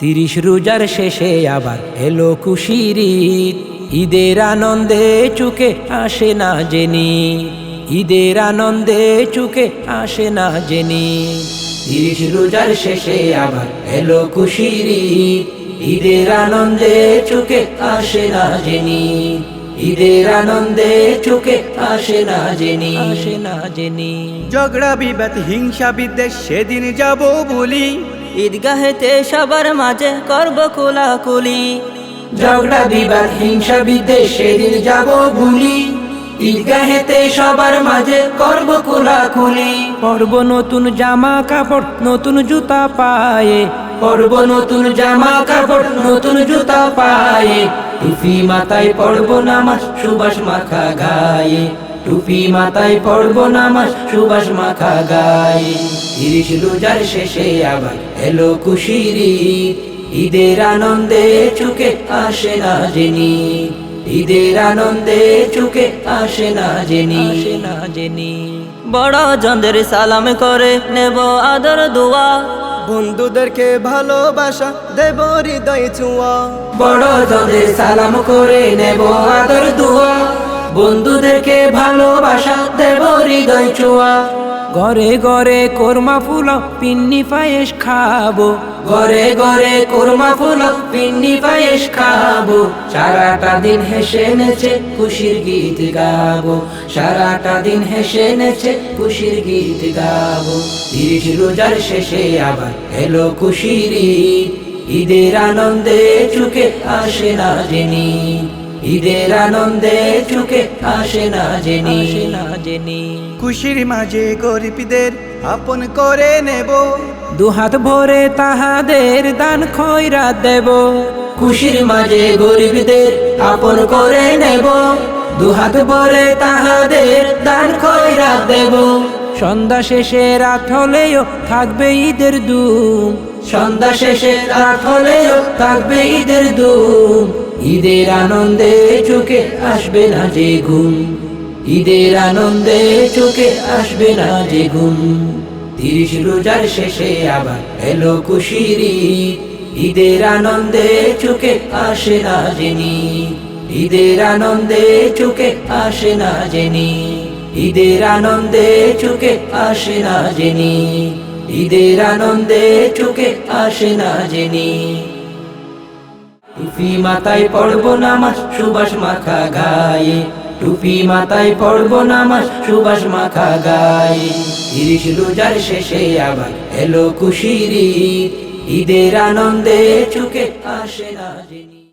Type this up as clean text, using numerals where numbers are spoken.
30 রোজার শেষে আবার এলো খুশির ঈদ। ঈদের আনন্দে চুকে আসে না জেনি, ঈদের আনন্দে চুকে আসে না জেনি। 30 রোজার শেষে আবার এলো খুশির ঈদ। ঈদের আনন্দে চুকে আসে না জেনি, ঈদের আনন্দে চুকে আসে না জেনি, আসে না জেনি। ঝগড়া বিবাদ হিংসা বিদ্বেষ সেদিন যাব ভুলি, ঈদগাহেতে সবার মাঝে করব কোলাকুলি। ঝগড়া বিবাদ হিংসা বিদ্বেষ সেদিন যাব ভুলি, ঈদগাহেতে সবার মাঝে করব কোলাকুলি। পরব নতুন জামা কাপড় নতুন জুতা পায়ে, পরব নতুন জামা কাপড় নতুন জুতা পায়ে। টুপি মাথায় পরব নামাজ সুবাস মাখা গায়ে, টুপি মাথায় পরব নামাজ সুবাস মাখা গায়ে। 30 রোজার শেষে আবার এলো খুশির ঈদ। ঈদের আনন্দে চুকে আসে না জেনি, ঈদের আনন্দে চুকে আসে না জেনি, আসে না জেনি। বড় জনদের সালাম করে নেব আদর দোয়া, বন্ধুদেরকে ভালোবাসা দেব হৃদয় ছোঁয়া। বড় জনদের সালাম করে নেব আদর দোয়া, বন্ধুদেরকে ভালোবাসা দেব হৃদয় ছোঁয়া। ঘরে ঘরে কোরমা ফুলাও পিন্নি পায়েস খাবো, ঘরে ঘরে কোরমা ফুলাও পিন্নি পায়েস খাবো। সারাটা দিন হেসে নেচে খুশির গীত গাবো, সারাটা দিন হেসে নেচে খুশির গীত গাবো। 30 রোজার শেষে আবার এলো খুশির ঈদ। ঈদের আনন্দে চুকে আসে না জেনি, ঈদের আনন্দে চুকে আসে না জেনি, আসে না জেনি। খুশির মাঝে গরিবদের আপন করে নেব, দুহাত ভরে তাহাদের দান খয়রাত দেব। খুশির মাঝে গরিবদের আপন করে নেব, দুহাত ভরে তাহাদের দান খয়রাত দেব। সন্ধ্যা শেষে রাত হলেও থাকবে ঈদের ধুম, সন্ধ্যা শেষে রাত হলেও থাকবে ঈদের ধুম। ঈদের আনন্দে চোখে আসবে না যে ঘুম, ঈদের আনন্দে চোখে আসবে না যে ঘুম। 30 রোজার শেষে আবার এলো খুশির ঈদ। ঈদের আনন্দে চোখে আসে না জেনি, ঈদের আনন্দে চোখে আসে না জেনি, ঈদের আনন্দে চোখে আসে না জেনি, ঈদের আনন্দে চোখে আসে না জেনি। টুপি মাথায় পড়ব নামাজ সুবাস মাখা গায়ে, টুপি মাথায় পড়ব নামাজ সুবাস মাখা গায়ে। 30 রোজার শেষে আবার এলো খুশির ঈদ। ঈদের আনন্দে চোখে আসে না জেনি।